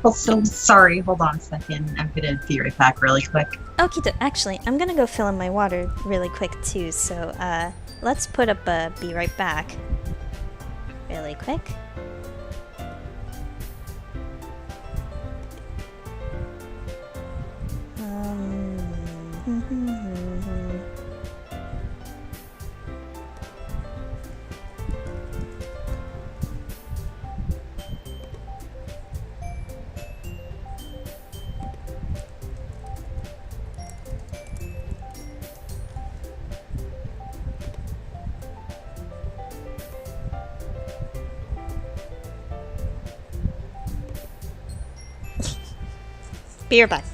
Also, sorry, hold on a second. I'm gonna be right back really quick. Okay, actually, I'm gonna go fill in my water really quick too, so, let's put up a be right back. Really quick. Be right back.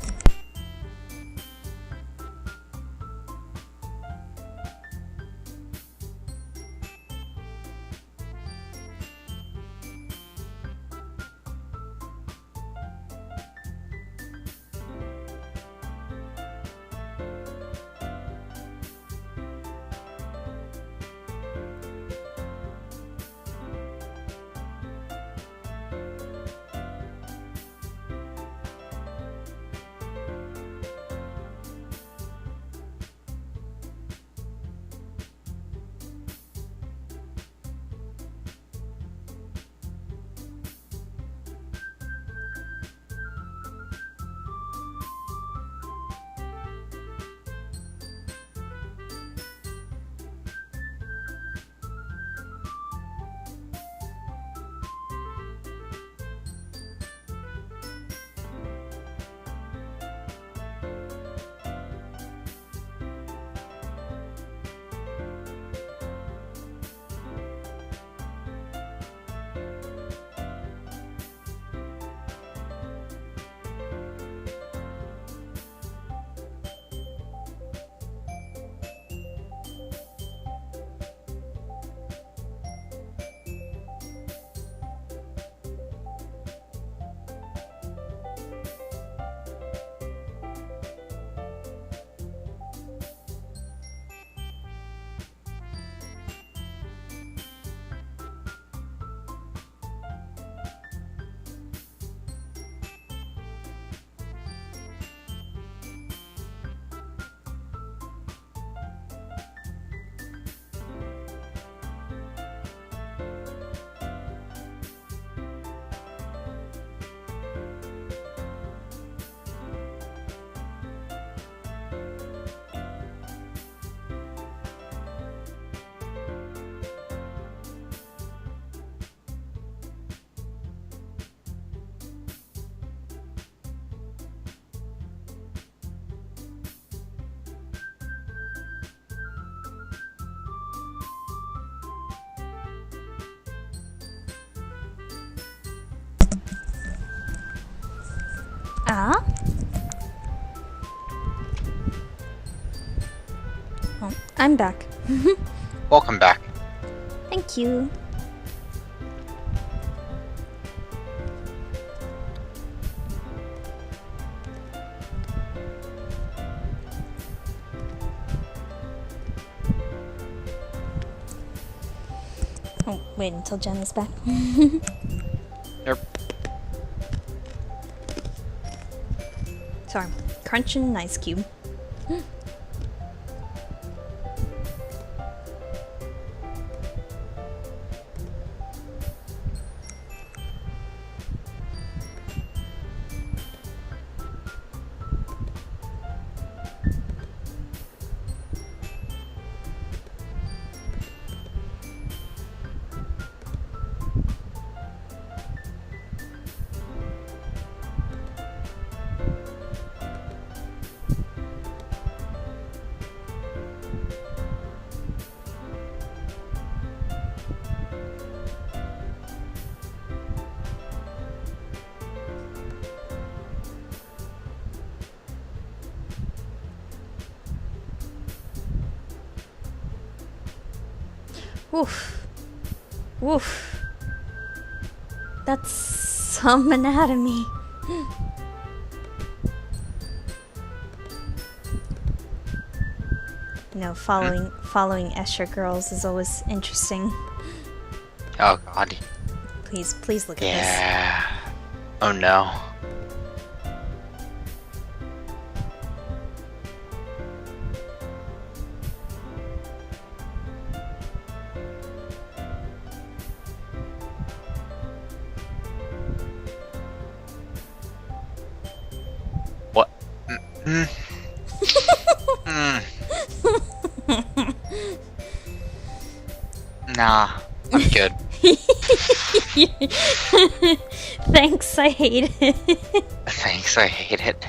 Ah? Oh, I'm back. Welcome back. Thank you. Oh, wait until Jen is back. Yep. Sorry, crunching an ice cube. Woof. Woof. That's some anatomy. You know, following Escher girls is always interesting. Oh god. Please look at Yeah. Oh no. What? Mm. Mm. Nah, I'm good. Thanks, I hate it. Thanks, I hate it.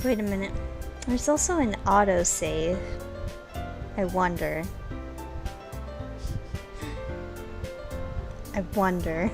Wait a minute. There's also an autosave. I wonder. I wonder.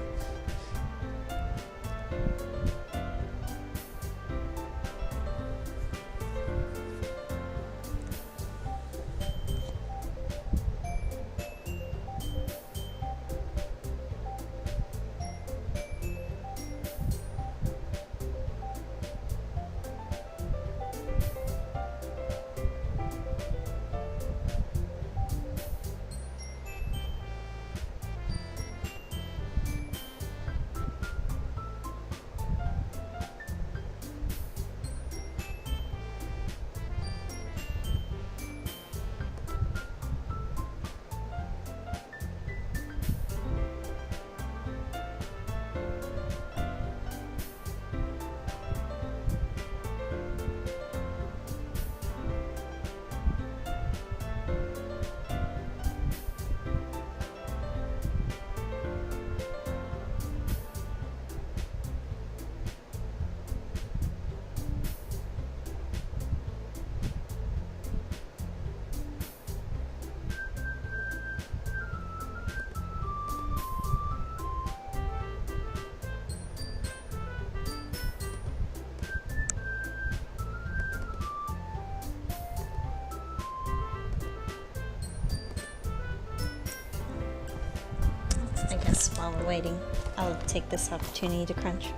I guess while we're waiting, I'll take this opportunity to crunch.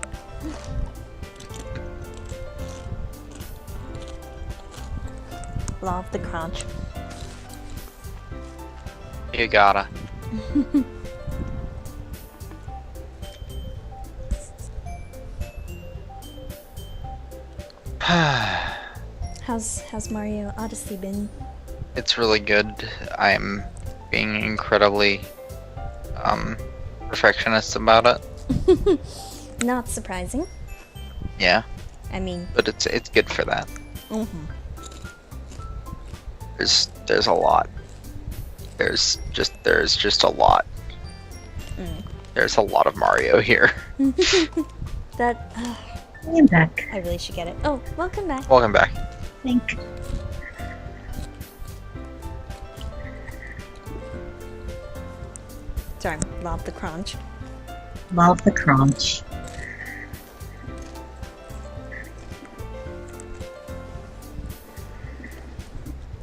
Law of the crunch. You gotta. How's Mario Odyssey been? It's really good. I'm being incredibly perfectionist about it. Not surprising. Yeah, I mean, but it's good for that. mm-hmm. There's a lot. There's just a lot. Mm. There's a lot of Mario here. That I'm back. I really should get it. Oh, welcome back. Welcome back. Thank you. Sorry, law of the crunch. Love the crunch.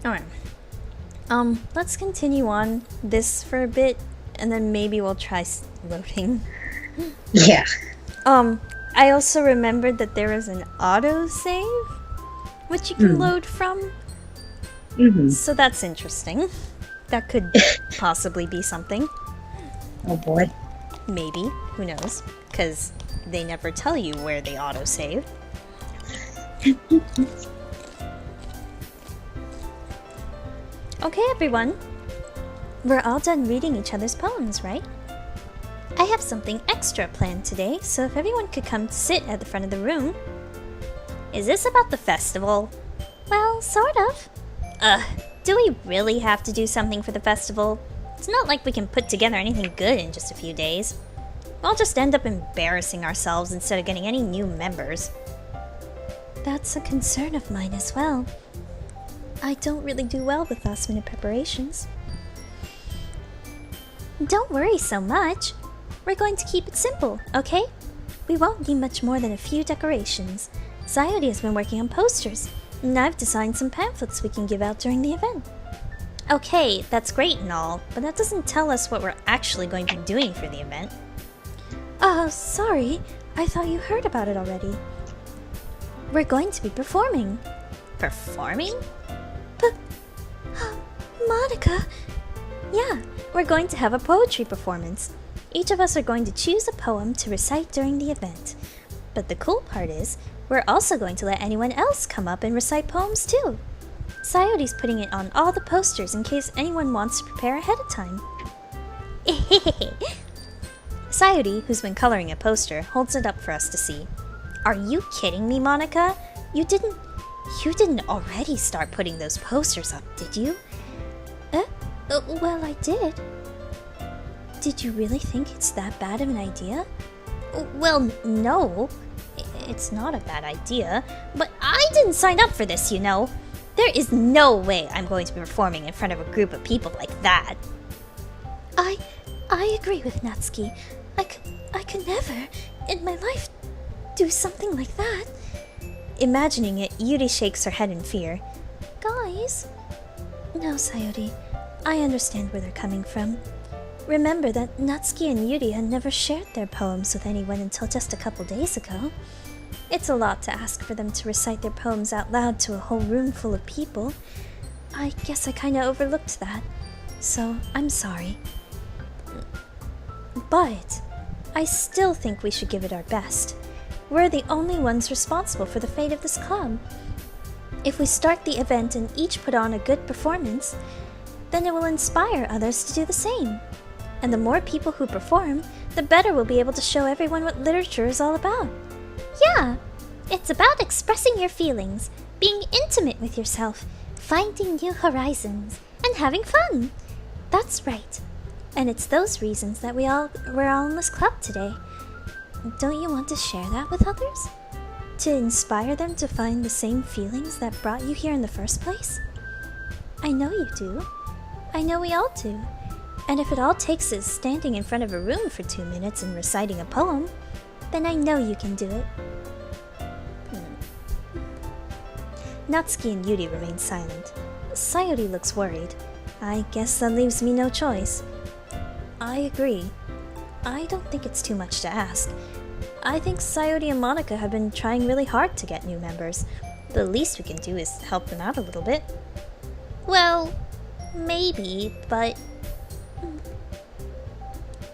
Alright. Let's continue on this for a bit, and then maybe we'll try loading. Yeah. I also remembered that there is an autosave, which you can load from. Mm-hmm. So that's interesting. That could possibly be something. Oh boy. Maybe. Who knows? Because they never tell you where they autosave. Okay, everyone. We're all done reading each other's poems, right? I have something extra planned today, so if everyone could come sit at the front of the room. Is this about the festival? Well, sort of. Do we really have to do something for the festival? It's not like we can put together anything good in just a few days. We'll just end up embarrassing ourselves instead of getting any new members. That's a concern of mine as well. I don't really do well with last-minute preparations. Don't worry so much. We're going to keep it simple, okay? We won't need much more than a few decorations. Sayori has been working on posters, and I've designed some pamphlets we can give out during the event. Okay, that's great and all, but that doesn't tell us what we're actually going to be doing for the event. Sorry. I thought you heard about it already. We're going to be performing. Performing? Monica! Yeah, we're going to have a poetry performance. Each of us are going to choose a poem to recite during the event. But the cool part is, we're also going to let anyone else come up and recite poems too. Sayori's putting it on all the posters in case anyone wants to prepare ahead of time. Sayori, who's been coloring a poster, holds it up for us to see. Are you kidding me, Monica? You didn't already start putting those posters up, did you? Well, I did. Did you really think it's that bad of an idea? Well, no. It's not a bad idea, but I didn't sign up for this, you know. There is no way I'm going to be performing in front of a group of people like that. I agree with Natsuki. I could never, in my life, do something like that. Imagining it, Yuri shakes her head in fear. Guys? No, Sayori. I understand where they're coming from. Remember that Natsuki and Yuri had never shared their poems with anyone until just a couple days ago. It's a lot to ask for them to recite their poems out loud to a whole room full of people. I guess I kinda overlooked that, so I'm sorry. But I still think we should give it our best. We're the only ones responsible for the fate of this club. If we start the event and each put on a good performance, then it will inspire others to do the same. And the more people who perform, the better we'll be able to show everyone what literature is all about. Yeah, it's about expressing your feelings, being intimate with yourself, finding new horizons, and having fun. That's right. And it's those reasons that we're all in this club today. Don't you want to share that with others? To inspire them to find the same feelings that brought you here in the first place? I know you do. I know we all do. And if it all takes is standing in front of a room for 2 minutes and reciting a poem, then I know you can do it. Natsuki and Yuri remain silent. Sayori looks worried. I guess that leaves me no choice. I agree. I don't think it's too much to ask. I think Sayori and Monica have been trying really hard to get new members. The least we can do is help them out a little bit. Well, maybe, but...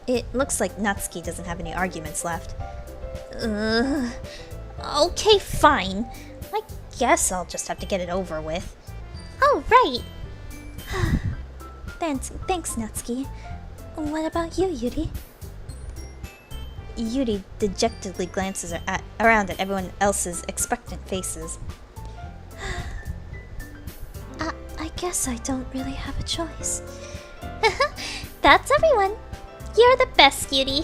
It looks like Natsuki doesn't have any arguments left. Okay, fine. I guess I'll just have to get it over with. Oh, right! Thanks, Natsuki. What about you, Yuri? Yuri dejectedly glances around at everyone else's expectant faces. I guess I don't really have a choice. That's everyone. You're the best, Yuri.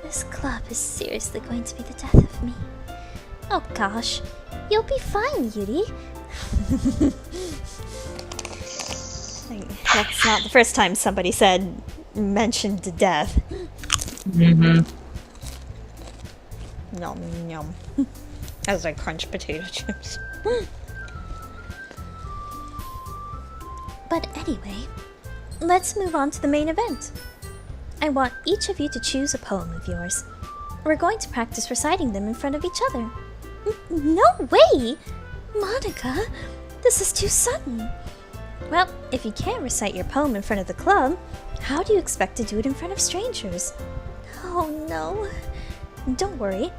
This club is seriously going to be the death of me. Oh gosh, you'll be fine, Yuri. That's not the first time somebody mentioned death. Mm-hmm. Nom nom. As I crunch potato chips. But anyway, let's move on to the main event. I want each of you to choose a poem of yours. We're going to practice reciting them in front of each other. No way! Monica, this is too sudden. Well, if you can't recite your poem in front of the club, how do you expect to do it in front of strangers? Oh no. Don't worry.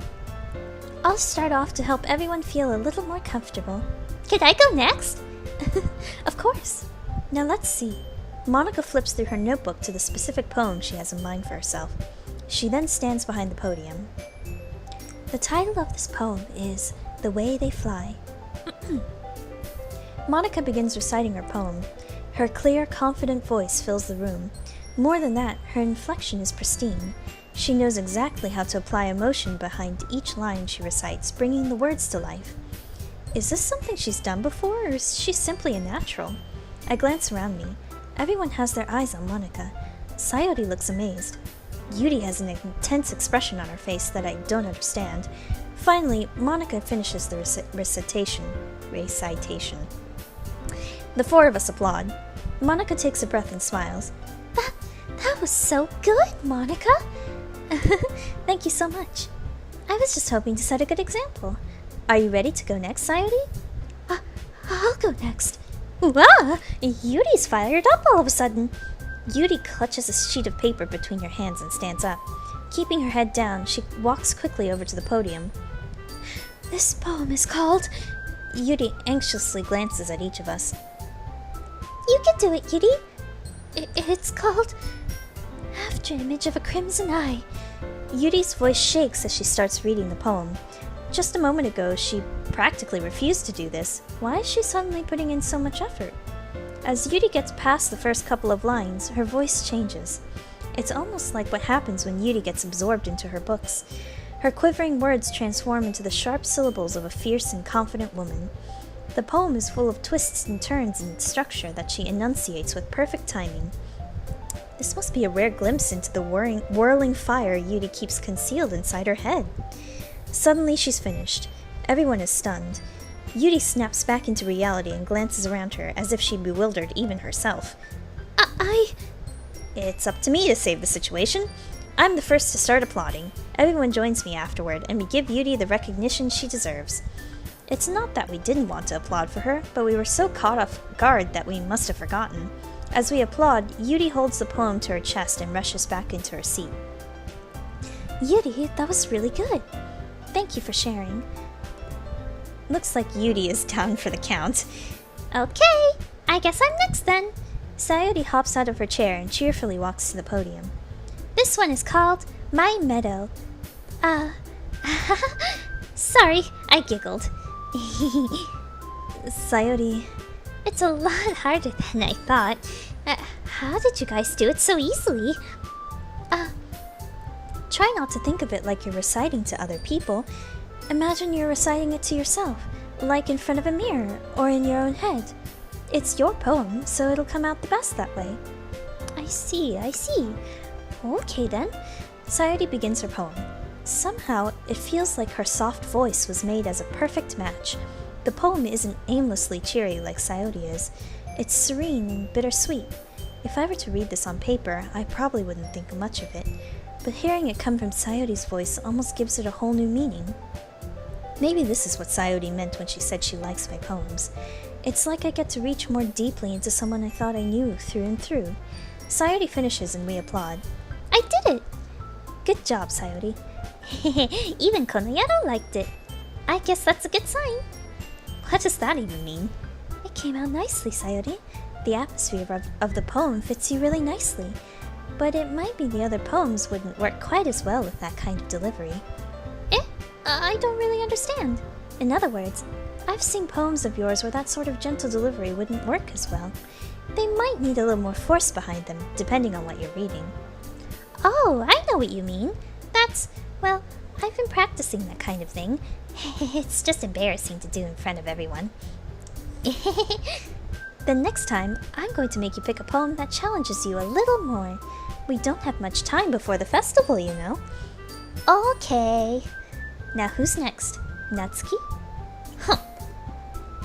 I'll start off to help everyone feel a little more comfortable. Could I go next? Of course. Now let's see. Monica flips through her notebook to the specific poem she has in mind for herself. She then stands behind the podium. The title of this poem is The Way They Fly. Monica begins reciting her poem. Her clear, confident voice fills the room. More than that, her inflection is pristine. She knows exactly how to apply emotion behind each line she recites, bringing the words to life. Is this something she's done before, or is she simply a natural? I glance around me. Everyone has their eyes on Monica. Sayori looks amazed. Yuri has an intense expression on her face that I don't understand. Finally, Monica finishes the recitation. The four of us applaud. Monica takes a breath and smiles. That was so good, Monica! Thank you so much. I was just hoping to set a good example. Are you ready to go next, Sayori? I'll go next. Wow! Yuri's fired up all of a sudden. Yuri clutches a sheet of paper between her hands and stands up. Keeping her head down, she walks quickly over to the podium. This poem is called... Yuri anxiously glances at each of us. You can do it, Yuri. It's called... After Image of a Crimson Eye. Yuri's voice shakes as she starts reading the poem. Just a moment ago, she practically refused to do this. Why is she suddenly putting in so much effort? As Yuri gets past the first couple of lines, her voice changes. It's almost like what happens when Yuri gets absorbed into her books. Her quivering words transform into the sharp syllables of a fierce and confident woman. The poem is full of twists and turns in structure that she enunciates with perfect timing. This must be a rare glimpse into the whirling fire Yuri keeps concealed inside her head. Suddenly she's finished. Everyone is stunned. Yuri snaps back into reality and glances around her as if she bewildered even herself. It's up to me to save the situation. I'm the first to start applauding. Everyone joins me afterward, and we give Yuri the recognition she deserves. It's not that we didn't want to applaud for her, but we were so caught off guard that we must have forgotten. As we applaud, Yuri holds the poem to her chest and rushes back into her seat. Yuri, that was really good. Thank you for sharing. Looks like Yuri is down for the count. Okay, I guess I'm next then. Sayori hops out of her chair and cheerfully walks to the podium. This one is called My Meadow. Sorry, I giggled. Sayori, it's a lot harder than I thought. How did you guys do it so easily? Try not to think of it like you're reciting to other people. Imagine you're reciting it to yourself, like in front of a mirror or in your own head. It's your poem, so it'll come out the best that way. I see. Okay then. Sayori begins her poem. Somehow, it feels like her soft voice was made as a perfect match. The poem isn't aimlessly cheery like Sayori is. It's serene and bittersweet. If I were to read this on paper, I probably wouldn't think much of it. But hearing it come from Sayori's voice almost gives it a whole new meaning. Maybe this is what Sayori meant when she said she likes my poems. It's like I get to reach more deeply into someone I thought I knew through and through. Sayori finishes and we applaud. I did it! Good job, Sayori. Even Konoyaro liked it. I guess that's a good sign. What does that even mean? It came out nicely, Sayori. The atmosphere of the poem fits you really nicely. But it might be the other poems wouldn't work quite as well with that kind of delivery. I don't really understand. In other words, I've seen poems of yours where that sort of gentle delivery wouldn't work as well. They might need a little more force behind them, depending on what you're reading. Oh, I know what you mean. Well, I've been practicing that kind of thing. It's just embarrassing to do in front of everyone. Then next time, I'm going to make you pick a poem that challenges you a little more. We don't have much time before the festival, you know. Okay. Now who's next? Natsuki?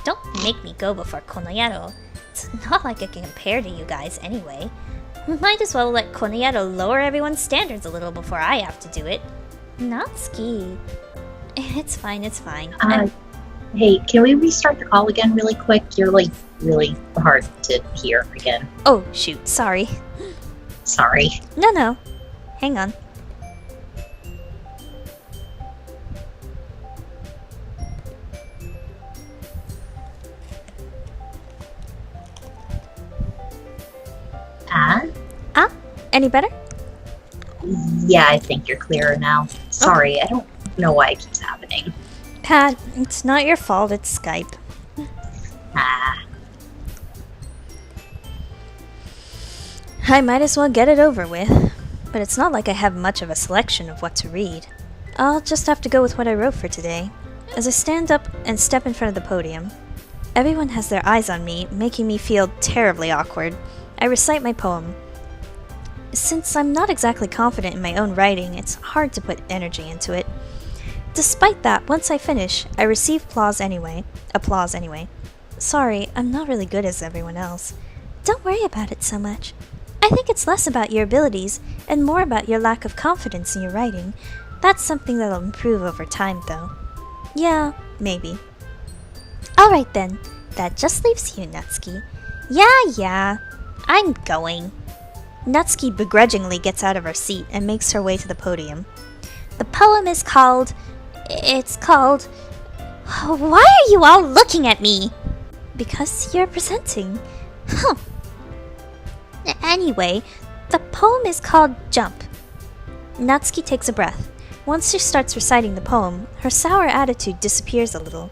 Don't make me go before Konoyaro. It's not like I can compare to you guys anyway. Might as well let Konoyaro lower everyone's standards a little before I have to do it. Natsuki. It's fine. Hey, can we restart the call again really quick? You're like really hard to hear again. Oh, shoot, sorry. Sorry. No. Hang on. Ah? Any better? Yeah, I think you're clearer now. Sorry, I don't know why it keeps happening. Pat, it's not your fault, it's Skype. Ah. I might as well get it over with. But it's not like I have much of a selection of what to read. I'll just have to go with what I wrote for today. As I stand up and step in front of the podium, everyone has their eyes on me, making me feel terribly awkward. I recite my poem. Since I'm not exactly confident in my own writing, it's hard to put energy into it. Despite that, once I finish, I receive applause anyway. Sorry, I'm not really good as everyone else. Don't worry about it so much. I think it's less about your abilities and more about your lack of confidence in your writing. That's something that'll improve over time, though. Yeah, maybe. Alright then, that just leaves you, Natsuki. Yeah, I'm going. Natsuki begrudgingly gets out of her seat and makes her way to the podium. The poem is called... Why are you all looking at me? Because you're presenting. Huh. Anyway, the poem is called Jump. Natsuki takes a breath. Once she starts reciting the poem, her sour attitude disappears a little.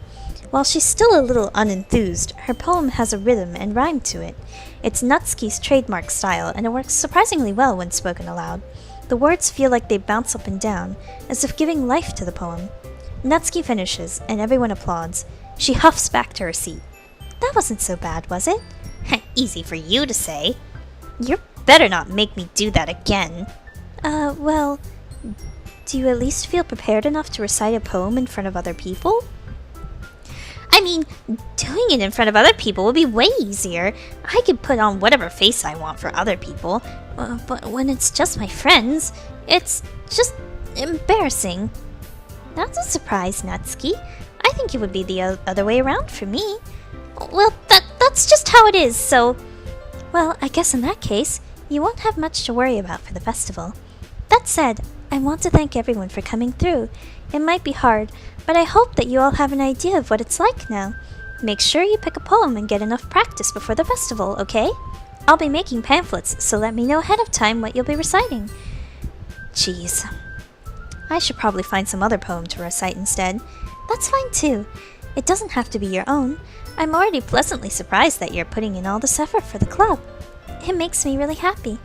While she's still a little unenthused, her poem has a rhythm and rhyme to it. It's Natsuki's trademark style, and it works surprisingly well when spoken aloud. The words feel like they bounce up and down, as if giving life to the poem. Natsuki finishes, and everyone applauds. She huffs back to her seat. That wasn't so bad, was it? Easy for you to say. You better not make me do that again. Well, do you at least feel prepared enough to recite a poem in front of other people? I mean, doing it in front of other people would be way easier. I could put on whatever face I want for other people, but when it's just my friends, it's just embarrassing. That's a surprise, Natsuki. I think it would be the other way around for me. Well, that's just how it is, so... Well, I guess in that case, you won't have much to worry about for the festival. That said, I want to thank everyone for coming through. It might be hard, but I hope that you all have an idea of what it's like now. Make sure you pick a poem and get enough practice before the festival, okay? I'll be making pamphlets, so let me know ahead of time what you'll be reciting. Jeez. I should probably find some other poem to recite instead. That's fine too. It doesn't have to be your own. I'm already pleasantly surprised that you're putting in all this effort for the club. It makes me really happy.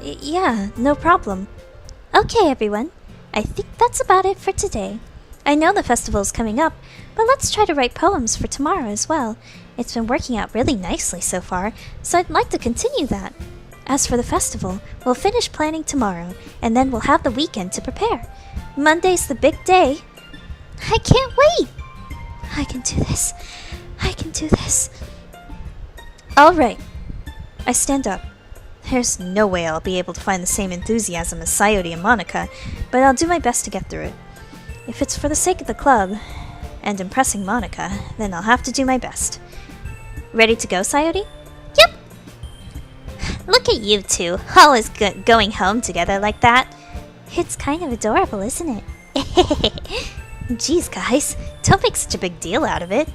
Yeah, no problem. Okay, everyone. I think that's about it for today. I know the festival's coming up, but let's try to write poems for tomorrow as well. It's been working out really nicely so far, so I'd like to continue that. As for the festival, we'll finish planning tomorrow, and then we'll have the weekend to prepare. Monday's the big day. I can't wait! I can do this. I can do this. Alright. I stand up. There's no way I'll be able to find the same enthusiasm as Sayori and Monica, but I'll do my best to get through it. If it's for the sake of the club, and impressing Monica, then I'll have to do my best. Ready to go, Sayori? Yep! Look at you two, always going home together like that. It's kind of adorable, isn't it? Jeez, guys, don't make such a big deal out of it.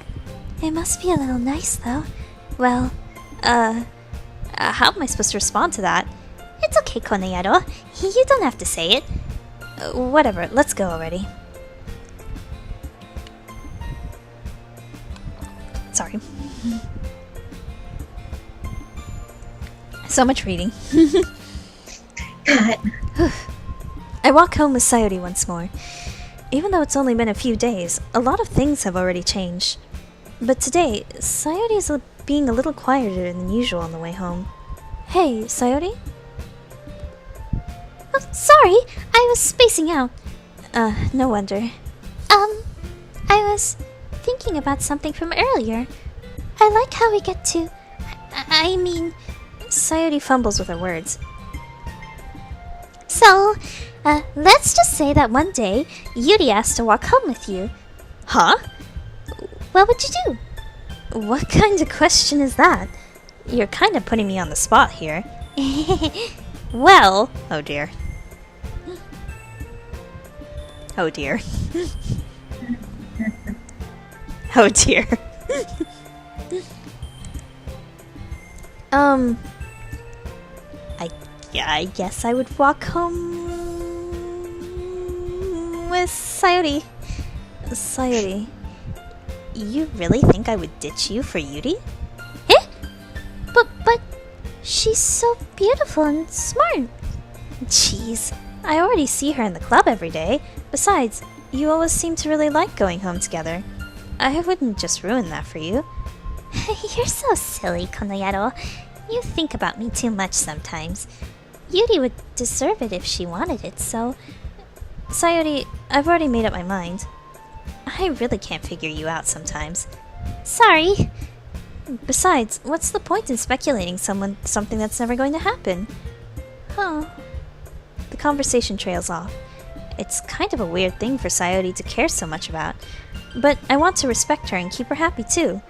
It must be a little nice, though. Well, how am I supposed to respond to that? It's okay, Koneyaro. You don't have to say it. Whatever, let's go already. Sorry. So much reading. I walk home with Sayori once more. Even though it's only been a few days, a lot of things have already changed. But today, Sayori is being a little quieter than usual on the way home. Hey, Sayori? Oh, sorry, I was spacing out. No wonder. I was thinking about something from earlier. I like how we get to... I mean... Sayori fumbles with her words. So, let's just say that one day, Yuri asked to walk home with you. Huh? What would you do? What kind of question is that? You're kind of putting me on the spot here. Well... Oh dear. Oh dear. Oh dear. I guess I would walk home Sayori. Sayori, you really think I would ditch you for Yuri? Eh? But she's so beautiful and smart. Jeez, I already see her in the club every day. Besides, you always seem to really like going home together. I wouldn't just ruin that for you. You're so silly, Konoyaro. You think about me too much sometimes. Yuri would deserve it if she wanted it, so... Sayori, I've already made up my mind. I really can't figure you out sometimes. Sorry. Besides, what's the point in speculating something that's never going to happen? Huh. The conversation trails off. It's kind of a weird thing for Sayori to care so much about, but I want to respect her and keep her happy too.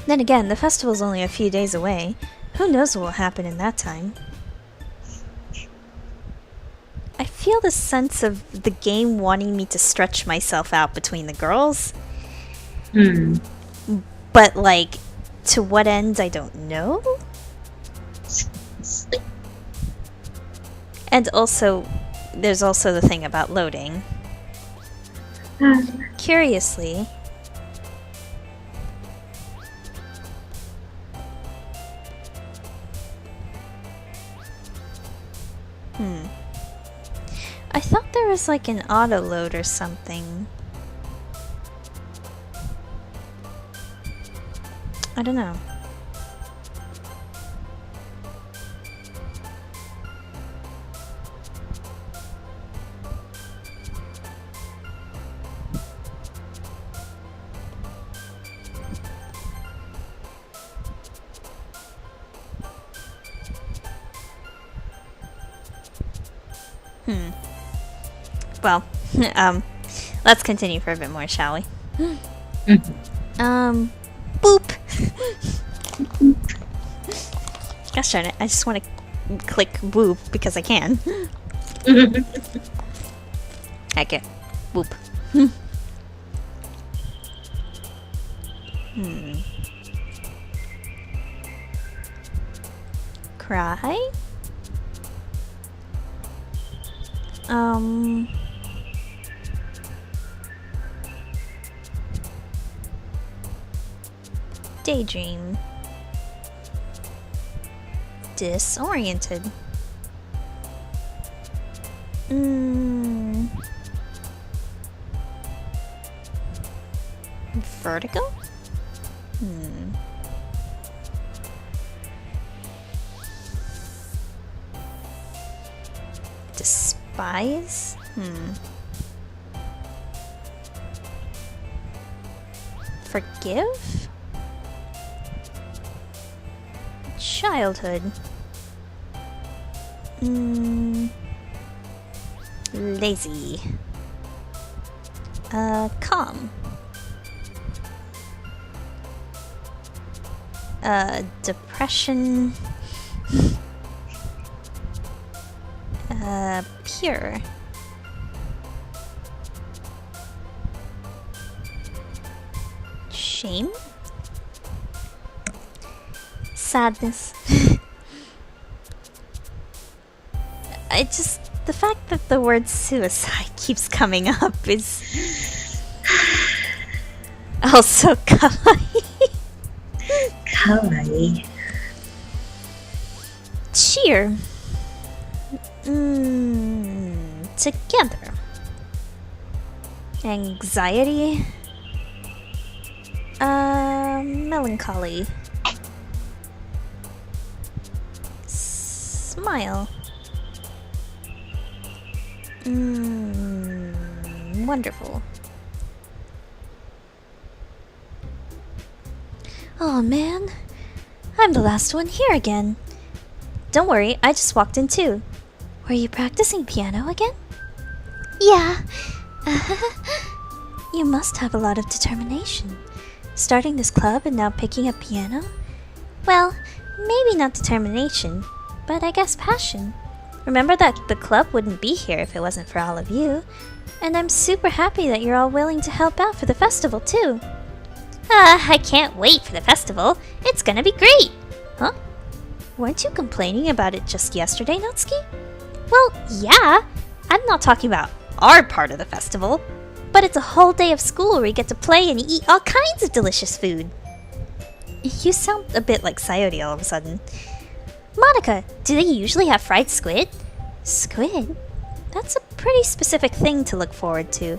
Then again, the festival's only a few days away. Who knows what will happen in that time? I feel the sense of the game wanting me to stretch myself out between the girls. But, like, to what end, I don't know? And also, there's also the thing about loading. Curiously... I thought there was like an auto load or something. I don't know. Well, let's continue for a bit more, shall we? Boop! Gosh darn it, I just want to click boop because I can. Heck it. Boop. Cry? Daydream. Disoriented. Vertigo? Despise? Forgive? Childhood. Lazy. Calm. Depression. Pure. Shame? Sadness. The fact that the word suicide keeps coming up is also kawaii. Kawaii. Cheer. Together. Anxiety. Melancholy. Smile. Wonderful. Oh man, I'm the last one here again. Don't worry, I just walked in too. Were you practicing piano again? Yeah. You must have a lot of determination. Starting this club and now picking up piano? Well, maybe not determination, but I guess passion. Remember that the club wouldn't be here if it wasn't for all of you. And I'm super happy that you're all willing to help out for the festival too. I can't wait for the festival. It's gonna be great. Huh? Weren't you complaining about it just yesterday, Natsuki? Well, yeah. I'm not talking about our part of the festival. But it's a whole day of school where we get to play and eat all kinds of delicious food. You sound a bit like Sayori all of a sudden. Monica, do they usually have fried squid? Squid? That's a pretty specific thing to look forward to.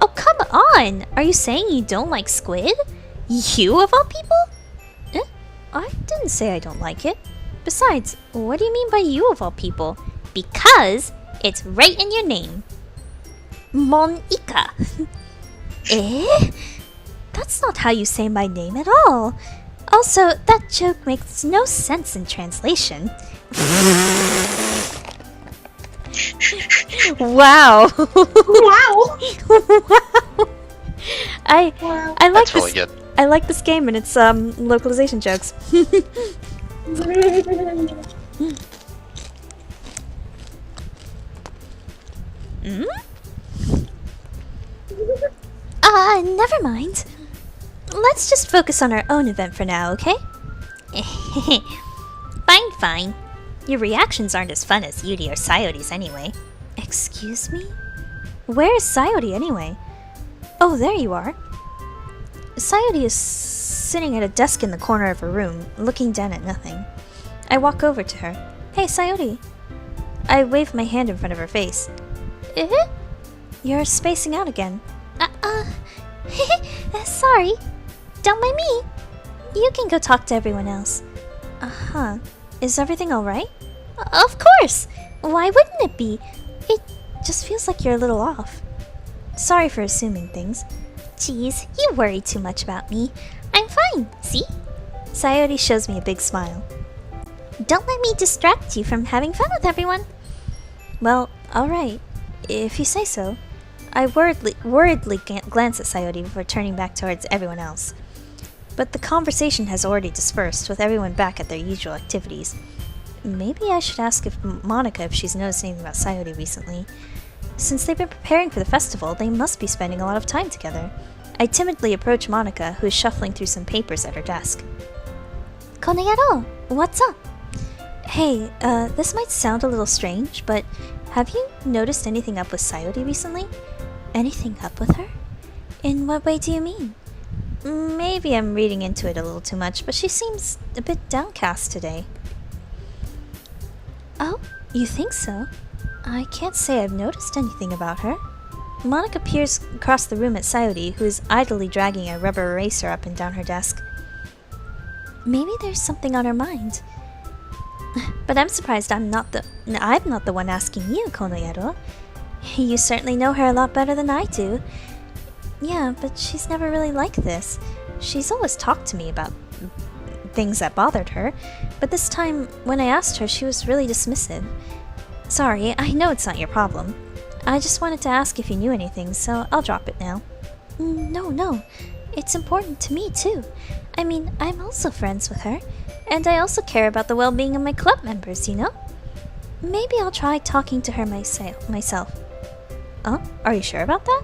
Oh, come on! Are you saying you don't like squid? You, of all people? I didn't say I don't like it. Besides, what do you mean by you, of all people? Because it's right in your name. Monica. Eh? That's not how you say my name at all. Also, that joke makes no sense in translation. Wow. Wow. Wow. I like That's this. really good. I like this game and its localization jokes. Never mind. Let's just focus on our own event for now, okay? Fine, fine. Your reactions aren't as fun as Yuri or Sayori's anyway. Excuse me? Where is Sayori anyway? Oh, there you are. Sayori is sitting at a desk in the corner of her room, looking down at nothing. I walk over to her. Hey, Sayori. I wave my hand in front of her face. You're spacing out again. Sorry. Don't mind me. You can go talk to everyone else. Uh-huh. Is everything alright? Of course! Why wouldn't it be? It just feels like you're a little off. Sorry for assuming things. Jeez, you worry too much about me. I'm fine, see? Sayori shows me a big smile. Don't let me distract you from having fun with everyone. Well, alright. If you say so. I worriedly glance at Sayori before turning back towards everyone else. But the conversation has already dispersed, with everyone back at their usual activities. Maybe I should ask Monica if she's noticed anything about Sayori recently. Since they've been preparing for the festival, they must be spending a lot of time together. I timidly approach Monica, who is shuffling through some papers at her desk. Koneyaro, what's up? Hey, this might sound a little strange, but have you noticed anything up with Sayori recently? Anything up with her? In what way do you mean? Maybe I'm reading into it a little too much, but she seems a bit downcast today. Oh, you think so? I can't say I've noticed anything about her. Monica peers across the room at Sayori, who is idly dragging a rubber eraser up and down her desk. Maybe there's something on her mind. But I'm surprised I'm not the one asking you, Konoyaro. You certainly know her a lot better than I do. Yeah, but she's never really like this. She's always talked to me about things that bothered her, but this time, when I asked her, she was really dismissive. Sorry, I know it's not your problem. I just wanted to ask if you knew anything, so I'll drop it now. No. It's important to me, too. I mean, I'm also friends with her, and I also care about the well-being of my club members, you know? Maybe I'll try talking to her myself. Oh, are you sure about that?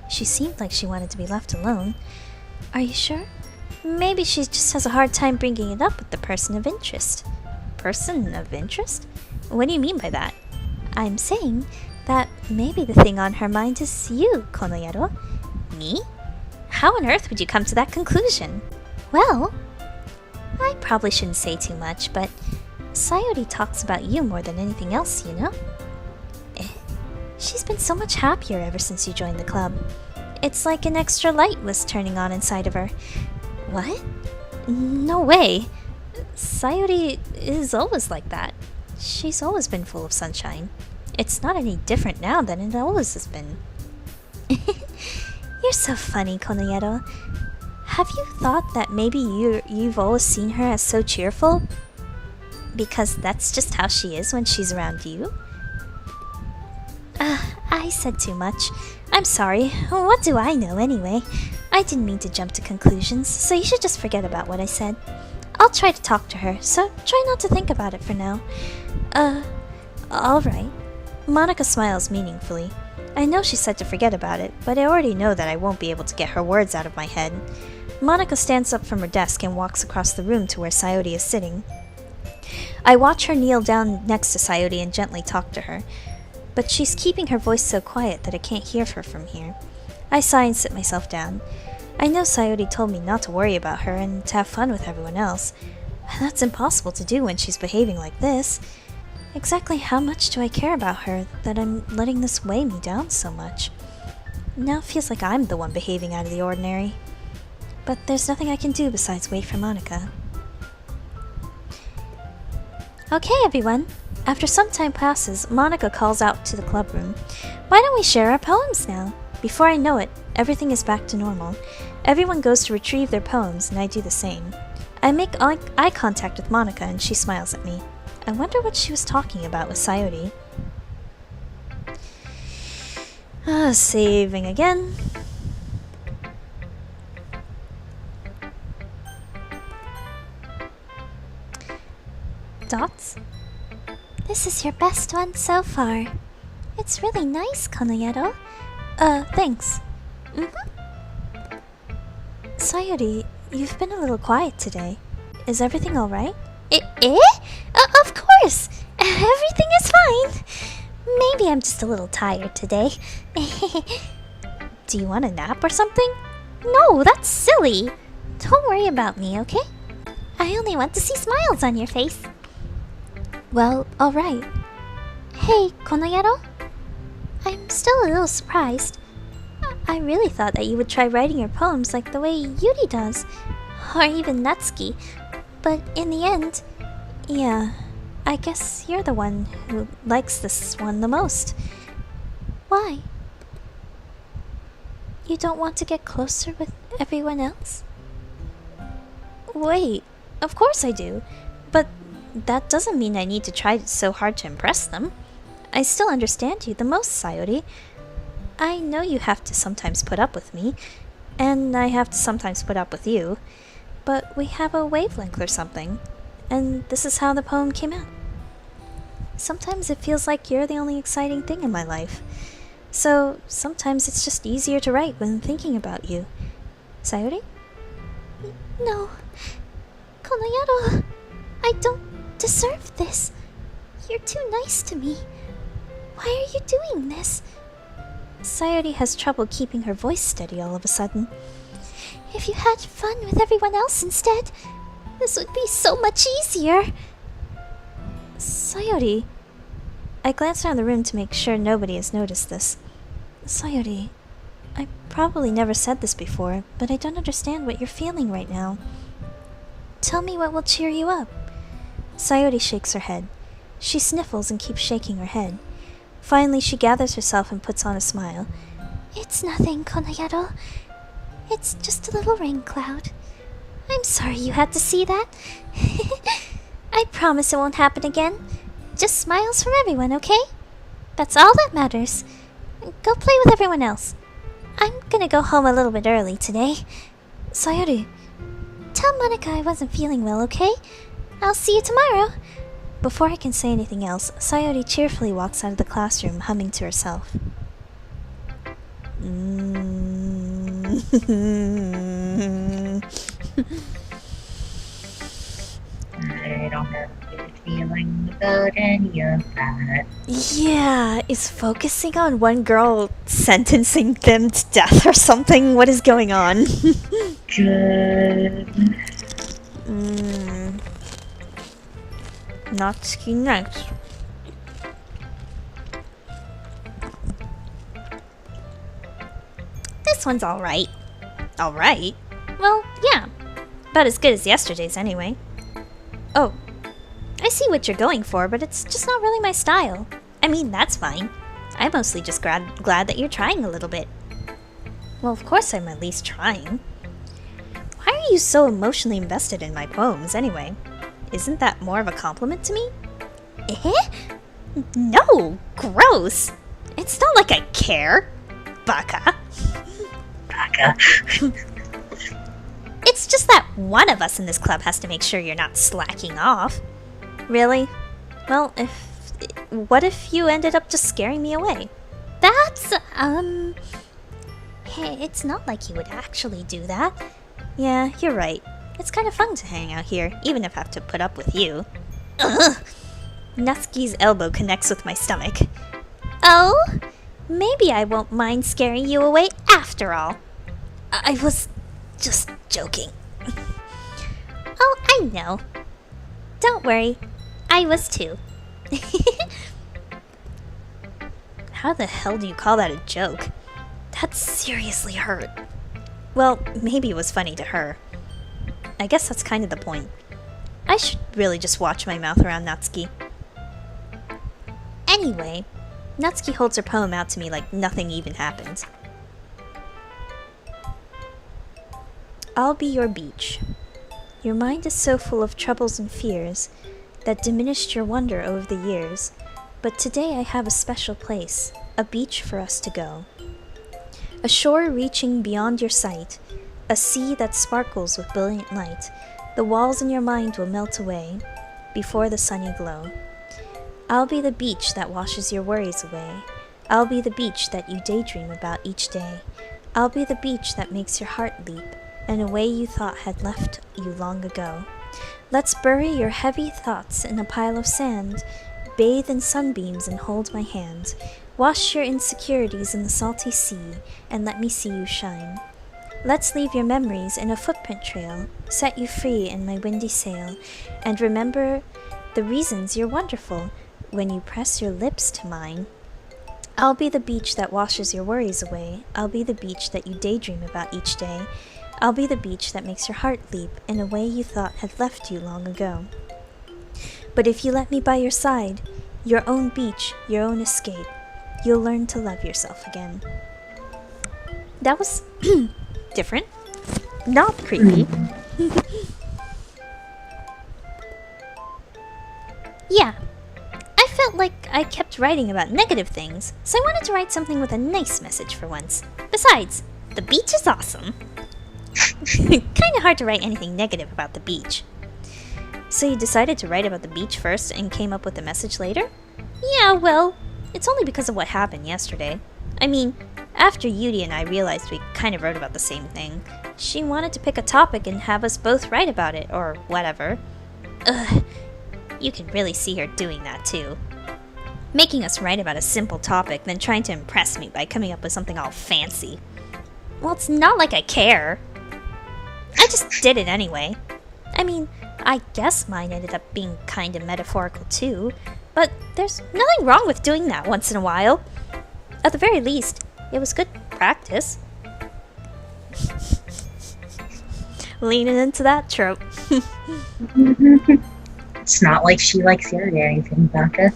She seemed like she wanted to be left alone. Are you sure? Maybe she just has a hard time bringing it up with the person of interest. Person of interest? What do you mean by that? I'm saying that maybe the thing on her mind is you, Konoyaro. Me? How on earth would you come to that conclusion? Well, I probably shouldn't say too much, but Sayori talks about you more than anything else, you know? She's been so much happier ever since you joined the club. It's like an extra light was turning on inside of her. What? No way. Sayori is always like that. She's always been full of sunshine. It's not any different now than it always has been. You're so funny, Konoyaro. Have you thought that maybe you've always seen her as so cheerful? Because that's just how she is when she's around you? I said too much. I'm sorry. What do I know anyway? I didn't mean to jump to conclusions, so you should just forget about what I said. I'll try to talk to her, so try not to think about it for now. Alright. Monica smiles meaningfully. I know she said to forget about it, but I already know that I won't be able to get her words out of my head. Monica stands up from her desk and walks across the room to where Sayori is sitting. I watch her kneel down next to Sayori and gently talk to her. but she's keeping her voice so quiet that I can't hear her from here. I sigh and sit myself down. I know Sayori told me not to worry about her and to have fun with everyone else. That's impossible to do when she's behaving like this. Exactly how much do I care about her that I'm letting this weigh me down so much? Now it feels like I'm the one behaving out of the ordinary. But there's nothing I can do besides wait for Monica. Okay, everyone. After some time passes, Monica calls out to the club room. Why don't we share our poems now? Before I know it, everything is back to normal. Everyone goes to retrieve their poems, and I do the same. I make eye contact with Monica, and she smiles at me. I wonder what she was talking about with Sayori. Saving again. Dots? This is your best one so far. It's really nice, Konoyero. Thanks. Sayori, you've been a little quiet today. Is everything alright? Of course! Everything is fine! Maybe I'm just a little tired today. Do you want a nap or something? No, that's silly! Don't worry about me, okay? I only want to see smiles on your face. Well, alright. Hey, Konoyero? I'm still a little surprised. I really thought that you would try writing your poems like the way Yuri does, or even Natsuki. But in the end, Yeah, I guess you're the one who likes this one the most. why? You don't want to get closer with everyone else? Wait, of course I do. But that doesn't mean I need to try so hard to impress them. I still understand you the most, Sayori. I know you have to sometimes put up with me, and I have to sometimes put up with you, but we have a wavelength or something, and this is how the poem came out. Sometimes it feels like you're the only exciting thing in my life, so sometimes it's just easier to write when thinking about you. Sayori? No. Konoyero, I don't deserve this. You're too nice to me. Why are you doing this? Sayori has trouble keeping her voice steady all of a sudden. If you had fun with everyone else instead, this would be so much easier. Sayori. I glance around the room to make sure nobody has noticed this. Sayori, I probably never said this before, but I don't understand what you're feeling right now. Tell me what will cheer you up. Sayori shakes her head. She sniffles and keeps shaking her head. Finally, she gathers herself and puts on a smile. It's nothing, Konoyero. It's just a little rain cloud. I'm sorry you had to see that. I promise it won't happen again. Just smiles from everyone, okay? That's all that matters. Go play with everyone else. I'm gonna go home a little bit early today. Sayori. Tell Monica I wasn't feeling well, okay? I'll see you tomorrow. Before I can say anything else, Sayori cheerfully walks out of the classroom, humming to herself. I don't have good feelings about any of that. Yeah, is focusing on one girl sentencing them to death or something? What is going on? Good. Natsuki next. This one's alright. Alright? Well, yeah. About as good as yesterday's anyway. Oh, I see what you're going for, but it's just not really my style. I mean, that's fine. I'm mostly just glad that you're trying a little bit. Well, of course I'm at least trying. Why are you so emotionally invested in my poems, anyway? Isn't that more of a compliment to me? No! Gross! It's not like I care. Baka. Baka. It's just that one of us in this club has to make sure you're not slacking off. Really? Well, what if you ended up just scaring me away? That's, Hey, it's not like you would actually do that. Yeah, you're right. It's kind of fun to hang out here, even if I have to put up with you. Ugh! Natsuki's elbow connects with my stomach. Oh? Maybe I won't mind scaring you away after all. I was just joking. Oh, I know. Don't worry. I was too. How the hell do you call that a joke? That seriously hurt. Well, maybe it was funny to her. I guess that's kind of the point. I should really just watch my mouth around Natsuki. Anyway, Natsuki holds her poem out to me like nothing even happened. I'll be your beach. Your mind is so full of troubles and fears that diminished your wonder over the years, but today I have a special place, a beach for us to go. A shore reaching beyond your sight, a sea that sparkles with brilliant light. The walls in your mind will melt away before the sunny glow. I'll be the beach that washes your worries away. I'll be the beach that you daydream about each day. I'll be the beach that makes your heart leap in a way you thought had left you long ago. Let's bury your heavy thoughts in a pile of sand. Bathe in sunbeams and hold my hand. Wash your insecurities in the salty sea and let me see you shine. Let's leave your memories in a footprint trail, set you free in my windy sail, and remember the reasons you're wonderful when you press your lips to mine. I'll be the beach that washes your worries away. I'll be the beach that you daydream about each day. I'll be the beach that makes your heart leap in a way you thought had left you long ago. But if you let me by your side, your own beach, your own escape, you'll learn to love yourself again. That was different. Not creepy. Yeah. I felt like I kept writing about negative things, so I wanted to write something with a nice message for once. Besides, the beach is awesome. Kinda hard to write anything negative about the beach. So you decided to write about the beach first and came up with the message later? Yeah, well, It's only because of what happened yesterday. I mean, after Yuri and I realized we kind of wrote about the same thing, she wanted to pick a topic and have us both write about it, or whatever. Ugh, you can really see her doing that too. Making us write about a simple topic, then trying to impress me by coming up with something all fancy. Well, it's not like I care. I just did it anyway. I mean, I guess mine ended up being kind of metaphorical too, but there's nothing wrong with doing that once in a while. At the very least, it was good practice. Leaning into that trope. It's not like she likes your or anything, Baka.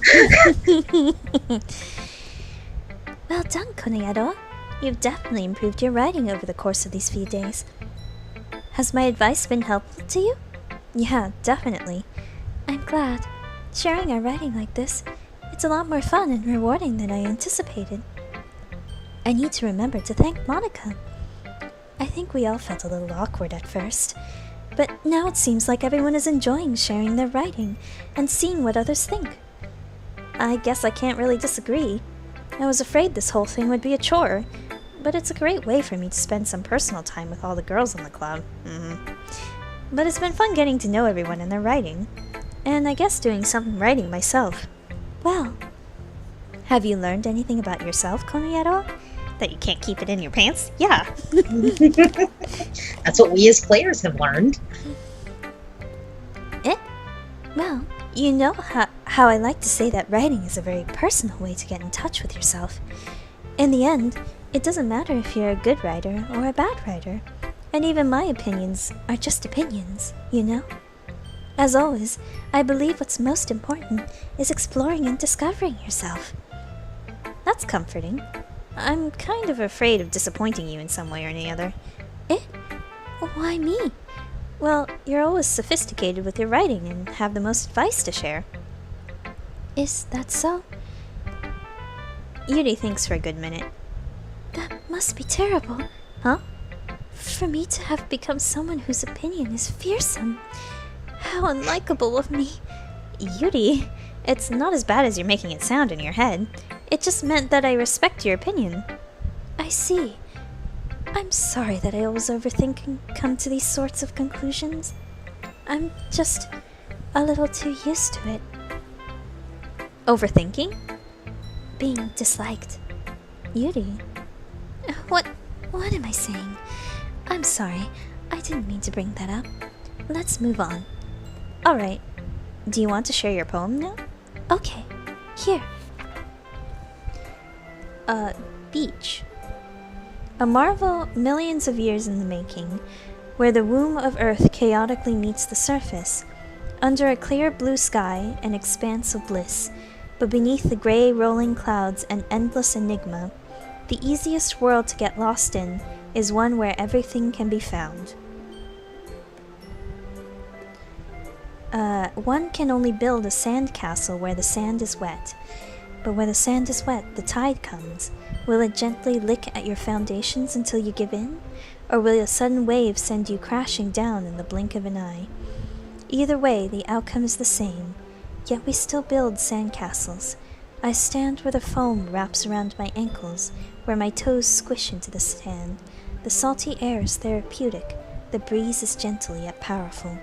Well done, Konoyaro. You've definitely improved your writing over the course of these few days. Has my advice been helpful to you? Yeah, definitely. I'm glad. Sharing our writing like this, it's a lot more fun and rewarding than I anticipated. I need to remember to thank Monica. I think we all felt a little awkward at first, but now it seems like everyone is enjoying sharing their writing and seeing what others think. I guess I can't really disagree. I was afraid this whole thing would be a chore, but it's a great way for me to spend some personal time with all the girls in the club. But it's been fun getting to know everyone and their writing, and I guess doing some writing myself. Well, have you learned anything about yourself, Konoyaro? That you can't keep it in your pants? Yeah. That's what we as players have learned. Well, you know how I like to say that writing is a very personal way to get in touch with yourself. In the end, it doesn't matter if you're a good writer or a bad writer. And even my opinions are just opinions, you know? As always, I believe what's most important is exploring and discovering yourself. That's comforting. I'm kind of afraid of disappointing you in some way or any other. Why me? Well, you're always sophisticated with your writing and have the most advice to share. Is that so? Yuri thinks for a good minute. That must be terrible. Huh? For me to have become someone whose opinion is fearsome. How unlikable of me. Yuri, it's not as bad as you're making it sound in your head. It just meant that I respect your opinion. I see. I'm sorry that I always overthink and come to these sorts of conclusions. I'm just a little too used to it. Overthinking? being disliked. Yuri? What am I saying? I'm sorry. I didn't mean to bring that up. Let's move on. Alright. Do you want to share your poem now? Okay. Here. Beach. A marvel millions of years in the making, where the womb of Earth chaotically meets the surface, under a clear blue sky, an expanse of bliss, but beneath the grey rolling clouds an endless enigma. The easiest world to get lost in is one where everything can be found. One can only build a sand castle where the sand is wet. But where the sand is wet, the tide comes. Will it gently lick at your foundations until you give in? Or will a sudden wave send you crashing down in the blink of an eye? Either way, the outcome is the same. Yet we still build sand castles. I stand where the foam wraps around my ankles, where my toes squish into the sand. The salty air is therapeutic. The breeze is gentle yet powerful.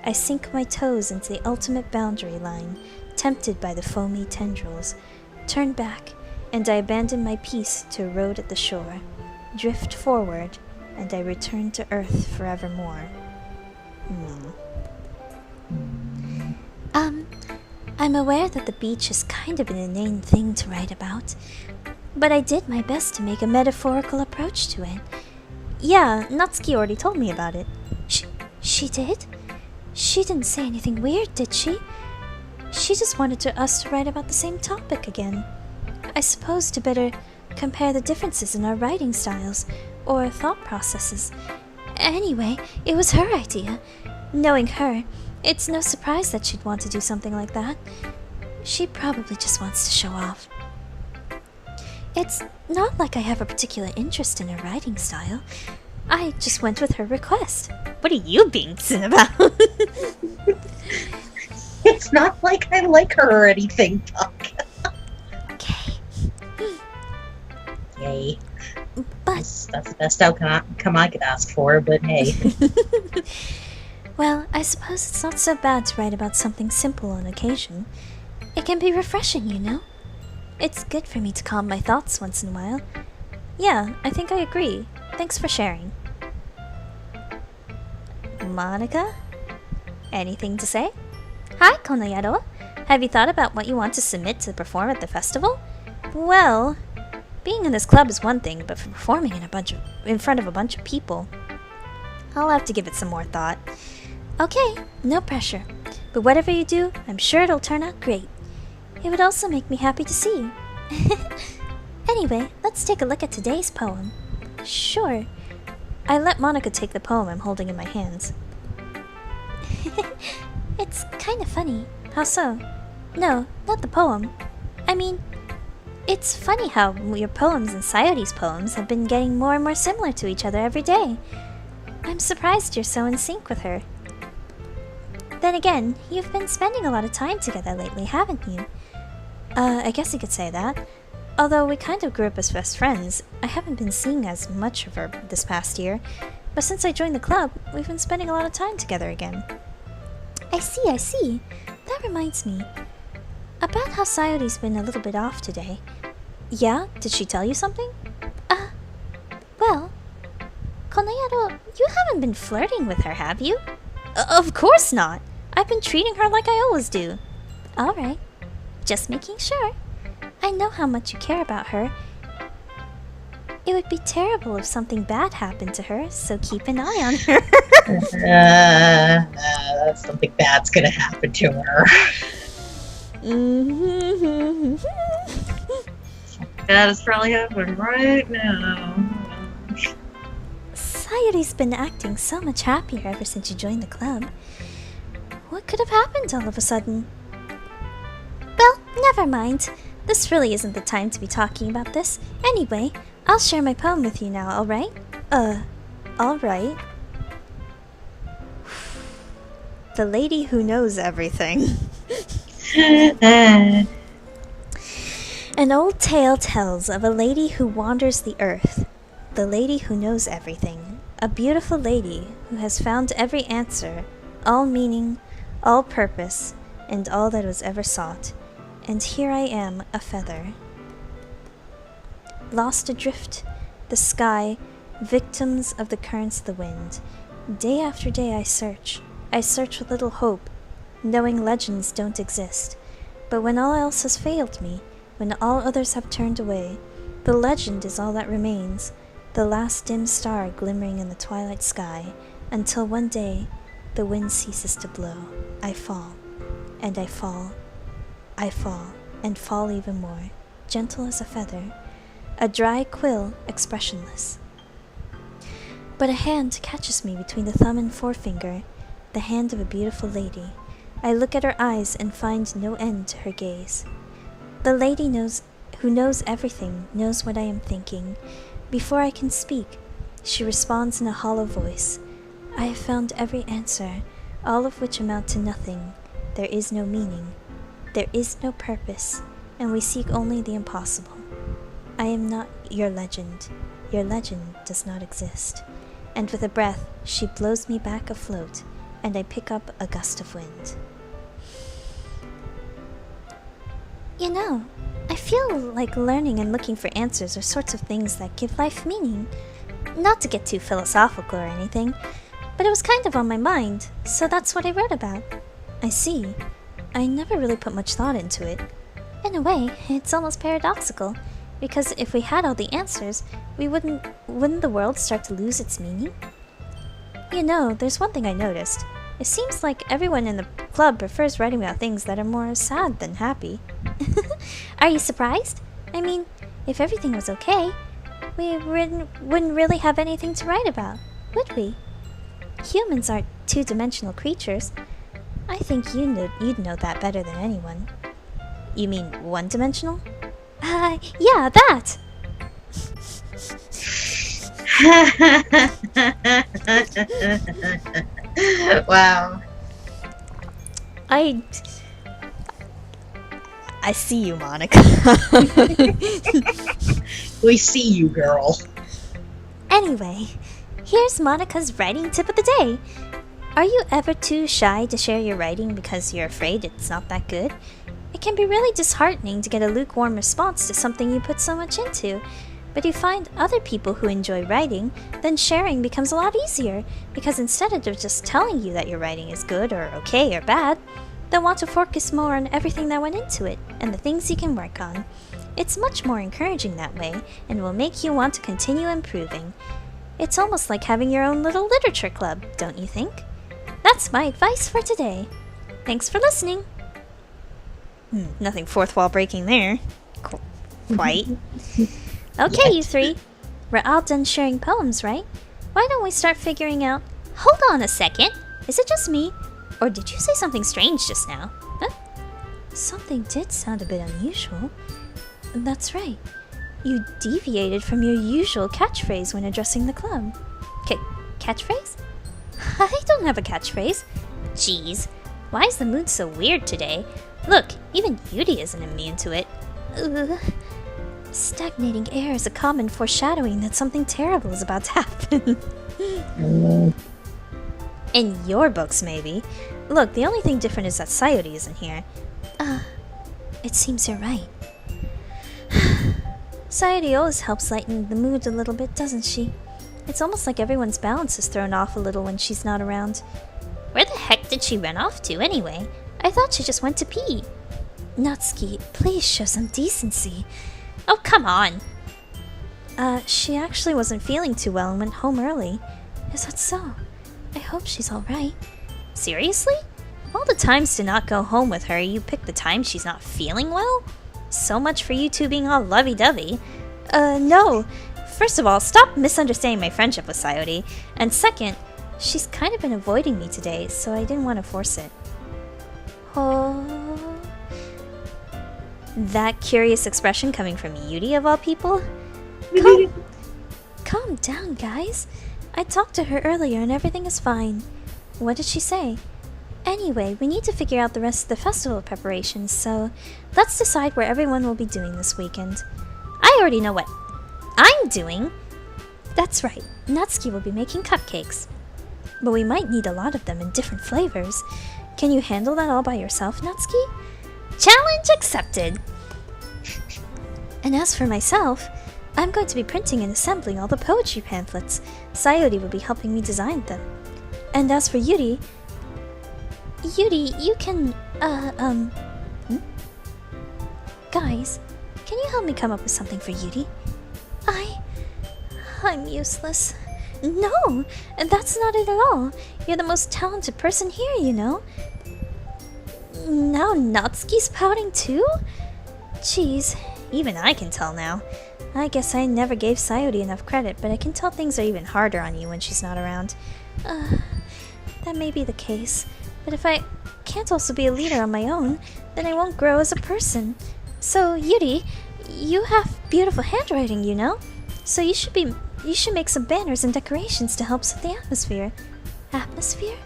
I sink my toes into the ultimate boundary line, tempted by the foamy tendrils. Turn back, and I abandon my peace to erode at the shore. Drift forward, and I return to earth forevermore. I'm aware that the beach is kind of an inane thing to write about, but I did my best to make a metaphorical approach to it. Yeah, Natsuki already told me about it. She did? She didn't say anything weird, did she? She just wanted us to write about the same topic again. I suppose to better compare the differences in our writing styles, or thought processes. Anyway, it was her idea. Knowing her, it's no surprise that she'd want to do something like that. She probably just wants to show off. It's not like I have a particular interest in her writing style. I just went with her request. What are you being sin about? It's not like I like her or anything, Doc. Okay. Yay. But That's the best outcome I could ask for, but hey. well, I suppose it's not so bad to write about something simple on occasion. It can be refreshing, you know? It's good for me to calm my thoughts once in a while. Yeah, I think I agree. Thanks for sharing. Monica? Anything to say? Hi, Konoyaro. Have you thought about what you want to submit to perform at the festival? Well, being in this club is one thing, but for performing in front of a bunch of people, I'll have to give it some more thought. Okay, no pressure. But whatever you do, I'm sure it'll turn out great. It would also make me happy to see. Anyway, let's take a look at today's poem. Sure. I let Monica take the poem I'm holding in my hands. It's kind of funny. How so? No, not the poem. I mean, it's funny how your poems and Sayori's poems have been getting more and more similar to each other every day. I'm surprised you're so in sync with her. Then again, you've been spending a lot of time together lately, haven't you? I guess you could say that. Although we kind of grew up as best friends, I haven't been seeing as much of her this past year. But since I joined the club, we've been spending a lot of time together again. I see. That reminds me. About how Sayori's been a little bit off today. Yeah? Did she tell you something? Well, Konoyaro, you haven't been flirting with her, have you? Of course not! I've been treating her like I always do. Alright. Just making sure. I know how much you care about her. It would be terrible if something bad happened to her, so keep an eye on her. Something bad's gonna happen to her. That is probably happening right now. Sayori's been acting so much happier ever since you joined the club. What could have happened all of a sudden? Well, never mind. This really isn't the time to be talking about this. Anyway, I'll share my poem with you now, alright? Alright. The Lady Who Knows Everything. An old tale tells of a lady who wanders the earth. The lady who knows everything. A beautiful lady who has found every answer, all meaning, all purpose, and all that was ever sought. And here I am, a feather. lost adrift, the sky, victims of the currents of the wind. Day after day I search with little hope, knowing legends don't exist. But when all else has failed me, when all others have turned away, the legend is all that remains, the last dim star glimmering in the twilight sky, until one day the wind ceases to blow. I fall, and I fall, I fall, and fall even more, gentle as a feather, a dry quill, expressionless. But a hand catches me between the thumb and forefinger, the hand of a beautiful lady. I look at her eyes and find no end to her gaze. The lady who knows everything, knows what I am thinking. Before I can speak, she responds in a hollow voice. I have found every answer, all of which amount to nothing. There is no meaning. There is no purpose, and we seek only the impossible. I am not your legend. Your legend does not exist. And with a breath, she blows me back afloat, and I pick up a gust of wind. You know, I feel like learning and looking for answers are sorts of things that give life meaning. Not to get too philosophical or anything, but it was kind of on my mind, so that's what I wrote about. I see. I never really put much thought into it. In a way, it's almost paradoxical, because if we had all the answers, wouldn't the world start to lose its meaning? You know, there's one thing I noticed. It seems like everyone in the club prefers writing about things that are more sad than happy. Are you surprised? I mean, if everything was okay, we wouldn't really have anything to write about, would we? Humans aren't two-dimensional creatures. I think you'd know that better than anyone. You mean one-dimensional? Yeah, that! Wow. I see you, Monica. We see you, girl. Anyway, here's Monica's writing tip of the day. Are you ever too shy to share your writing because you're afraid it's not that good? It can be really disheartening to get a lukewarm response to something you put so much into. But if you find other people who enjoy writing, then sharing becomes a lot easier, because instead of just telling you that your writing is good or okay or bad, they'll want to focus more on everything that went into it and the things you can work on. It's much more encouraging that way, and will make you want to continue improving. It's almost like having your own little literature club, don't you think? That's my advice for today. Thanks for listening. Nothing fourth wall breaking there. Quite. Okay, you three. We're all done sharing poems, right? Why don't we start figuring out... Hold on a second. Is it just me? Or did you say something strange just now? Huh? Something did sound a bit unusual. That's right. You deviated from your usual catchphrase when addressing the club. Catchphrase? I don't have a catchphrase. Jeez, why is the mood so weird today? Look, even Yudi isn't immune to it. Stagnating air is a common foreshadowing that something terrible is about to happen. In your books, maybe. Look, the only thing different is that Sayori isn't here. It seems you're right. Sayori always helps lighten the mood a little bit, doesn't she? It's almost like everyone's balance is thrown off a little when she's not around. Where the heck did she run off to anyway? I thought she just went to pee. Natsuki, please show some decency. Oh, come on. She actually wasn't feeling too well and went home early. Is that so? I hope she's alright. Seriously? Of all the times to not go home with her, you pick the time she's not feeling well? So much for you two being all lovey-dovey. No. First of all, stop misunderstanding my friendship with Sayori. And second, she's kind of been avoiding me today, so I didn't want to force it. Oh. That curious expression coming from Yudi of all people? Calm down, guys. I talked to her earlier and everything is fine. What did she say? Anyway, we need to figure out the rest of the festival preparations, so let's decide where everyone will be doing this weekend. I already know what I'm doing. That's right, Natsuki will be making cupcakes. But we might need a lot of them in different flavors. Can you handle that all by yourself, Natsuki? Challenge accepted. And as for myself, I'm going to be printing and assembling all the poetry pamphlets. Sayori will be helping me design them. And as for Yuri, you can, Guys, can you help me come up with something for Yuri? I'm useless. No, that's not it at all. You're the most talented person here, you know. Now Natsuki's pouting too? Jeez, even I can tell now. I guess I never gave Sayori enough credit, but I can tell things are even harder on you when she's not around. That may be the case, but if I can't also be a leader on my own, then I won't grow as a person. So, Yuri, you have beautiful handwriting, you know? So you should make some banners and decorations to help set the atmosphere. Atmosphere?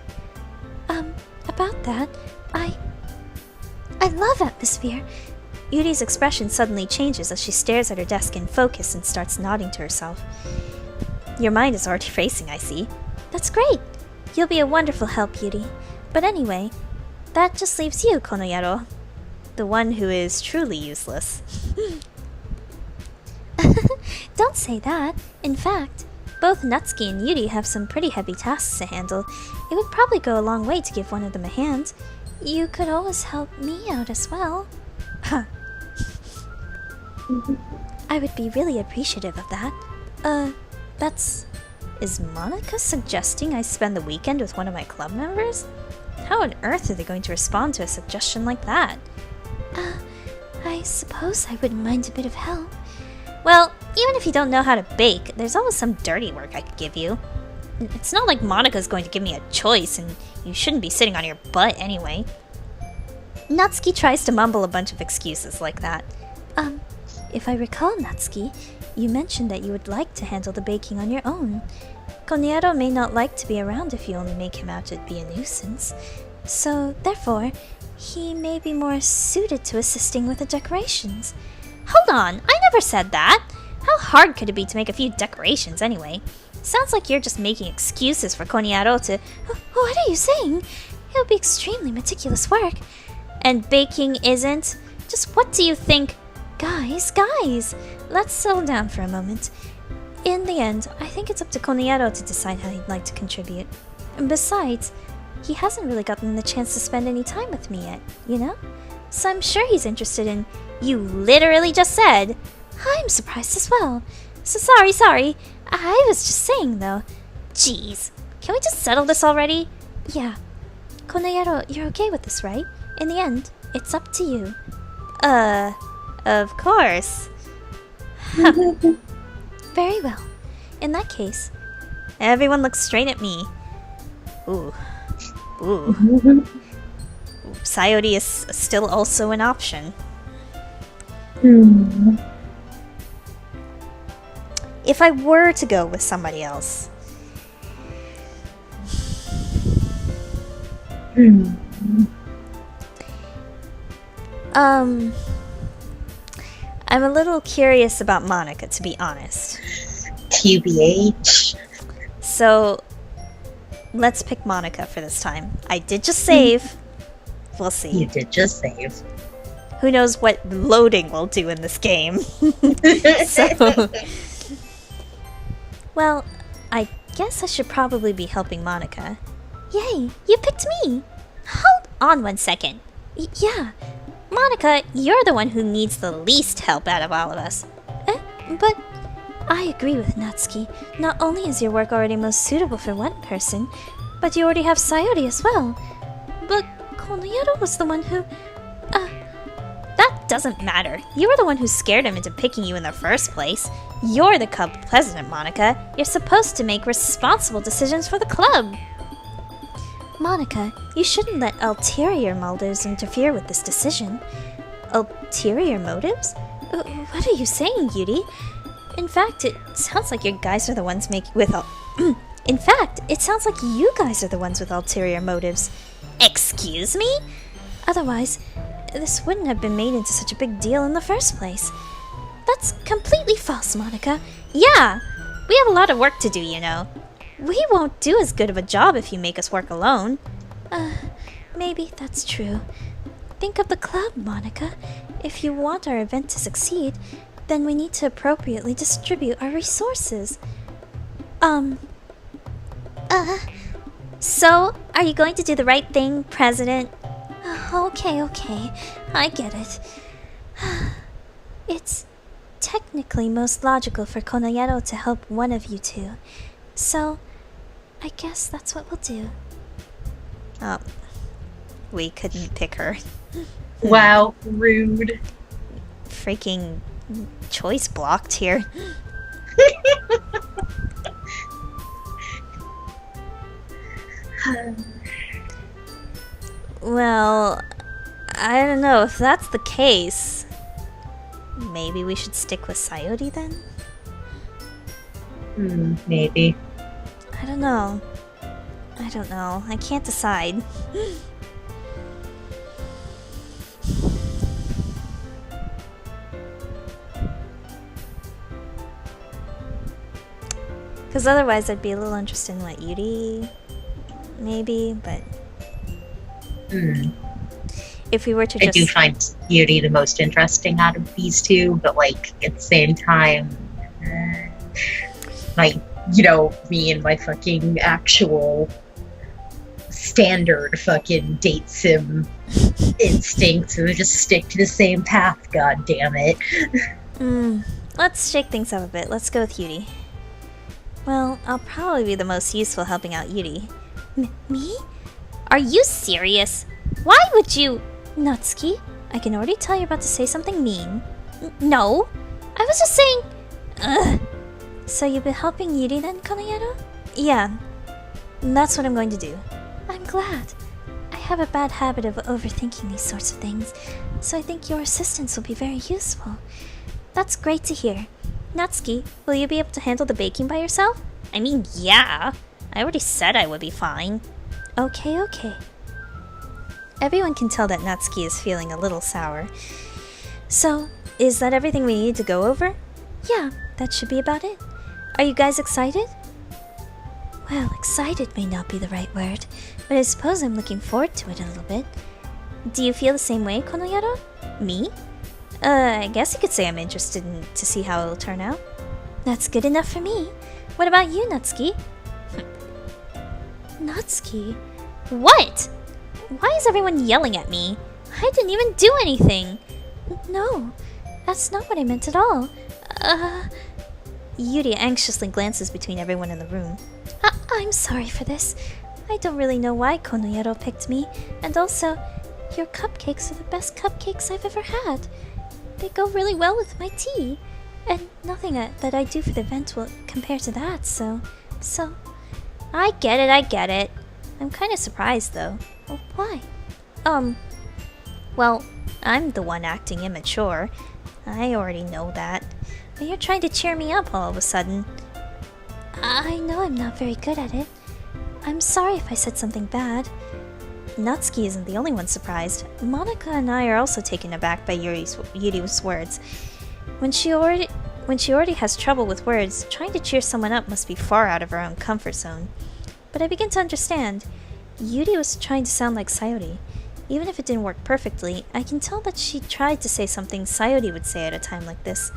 About that, I love atmosphere. Yuri's expression suddenly changes as she stares at her desk in focus and starts nodding to herself. Your mind is already racing, I see. That's great. You'll be a wonderful help, Yuri. But anyway, that just leaves you, Konoyaro. The one who is truly useless. Don't say that. In fact, both Natsuki and Yuri have some pretty heavy tasks to handle. It would probably go a long way to give one of them a hand. You could always help me out as well. Huh. I would be really appreciative of that. Is Monica suggesting I spend the weekend with one of my club members? How on earth are they going to respond to a suggestion like that? I suppose I wouldn't mind a bit of help. Well, even if you don't know how to bake, there's always some dirty work I could give you. It's not like Monica's going to give me a choice, and you shouldn't be sitting on your butt anyway. Natsuki tries to mumble a bunch of excuses like that. If I recall, Natsuki, you mentioned that you would like to handle the baking on your own. Konoyaro may not like to be around if you only make him out to be a nuisance. So, therefore, he may be more suited to assisting with the decorations. Hold on, I never said that! How hard could it be to make a few decorations anyway? Sounds like you're just making excuses for Konoyaro to... What are you saying? It would be extremely meticulous work. And baking isn't? Just what do you think? Guys, let's settle down for a moment. In the end, I think it's up to Konoyaro to decide how he'd like to contribute. And besides, he hasn't really gotten the chance to spend any time with me yet, you know? So I'm sure he's interested in... You literally just said... I'm surprised as well. So sorry. I was just saying, though. Jeez. Can we just settle this already? Yeah. Konoyaro, you're okay with this, right? In the end, it's up to you. Of course. Very well. In that case... Everyone looks straight at me. Ooh. Sayori is still also an option. If I were to go with somebody else... I'm a little curious about Monica, to be honest. TBH. So, let's pick Monica for this time. I did just save. We'll see. You did just save. Who knows what loading will do in this game. So, well, I guess I should probably be helping Monica. Yay, you picked me! Hold on 1 second. Yeah. Monica, you're the one who needs the least help out of all of us. But I agree with Natsuki. Not only is your work already most suitable for one person, but you already have Sayori as well. But Konoyaro was the one who... That doesn't matter. You were the one who scared him into picking you in the first place. You're the club president, Monica. You're supposed to make responsible decisions for the club. Monica, you shouldn't let ulterior motives interfere with this decision. Ulterior motives? What are you saying, Yuri? In fact, it sounds like you guys are the ones In fact, it sounds like you guys are the ones with ulterior motives. Excuse me? Otherwise, this wouldn't have been made into such a big deal in the first place. That's completely false, Monica. Yeah, we have a lot of work to do, you know. We won't do as good of a job if you make us work alone. Maybe that's true. Think of the club, Monica. If you want our event to succeed, then we need to appropriately distribute our resources. So, are you going to do the right thing, President? Okay, I get it. It's technically most logical for Konoyaro to help one of you two. So, I guess that's what we'll do. Oh, we couldn't pick her. Wow, rude. Freaking choice blocked here. Well, I don't know if that's the case. Maybe we should stick with Sayori then? Maybe. I don't know. I can't decide. Because otherwise I'd be a little interested in what Yuri... maybe, but... If we were to just... I do find Yuri the most interesting out of these two, but like at the same time, me and my fucking actual standard fucking date sim instincts would just stick to the same path, god damn it. Let's shake things up a bit. Let's go with Yuri. Well, I'll probably be the most useful helping out Yuri. Me? Are you serious? Why would you... Natsuki, I can already tell you're about to say something mean. No, I was just saying... Ugh. So you've been helping Yuri then, Konoyaro? Yeah, that's what I'm going to do. I'm glad. I have a bad habit of overthinking these sorts of things, so I think your assistance will be very useful. That's great to hear. Natsuki, will you be able to handle the baking by yourself? I mean, yeah. I already said I would be fine. Okay. Everyone can tell that Natsuki is feeling a little sour. So, is that everything we need to go over? Yeah, that should be about it. Are you guys excited? Well, excited may not be the right word, but I suppose I'm looking forward to it a little bit. Do you feel the same way, Konoyaro? Me? I guess you could say I'm interested to see how it'll turn out. That's good enough for me. What about you, Natsuki? Natsuki? What? Why is everyone yelling at me? I didn't even do anything. No, that's not what I meant at all. Yuri anxiously glances between everyone in the room. I'm sorry for this. I don't really know why Konoyaro picked me, and also, your cupcakes are the best cupcakes I've ever had. They go really well with my tea, and nothing that I do for the event will compare to that, so... I get it. I'm kind of surprised, though. Oh, why? Well, I'm the one acting immature. I already know that. But you're trying to cheer me up all of a sudden. I know I'm not very good at it. I'm sorry if I said something bad. Natsuki isn't the only one surprised. Monica and I are also taken aback by Yuri's words. When she already has trouble with words, trying to cheer someone up must be far out of her own comfort zone. But I begin to understand. Yuri was trying to sound like Sayori. Even if it didn't work perfectly, I can tell that she tried to say something Sayori would say at a time like this,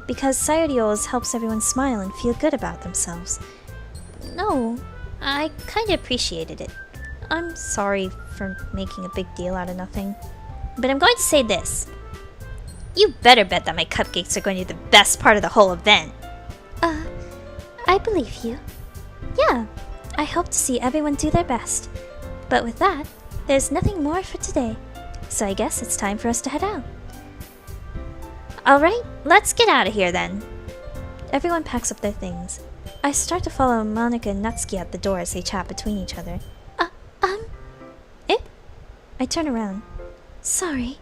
because Sayori always helps everyone smile and feel good about themselves. No, I kinda appreciated it. I'm sorry for making a big deal out of nothing. But I'm going to say this. You better bet that my cupcakes are going to be the best part of the whole event. I believe you. Yeah, I hope to see everyone do their best. But with that, there's nothing more for today. So I guess it's time for us to head out. Alright, let's get out of here then. Everyone packs up their things. I start to follow Monica and Natsuki out the door as they chat between each other. I turn around. Sorry.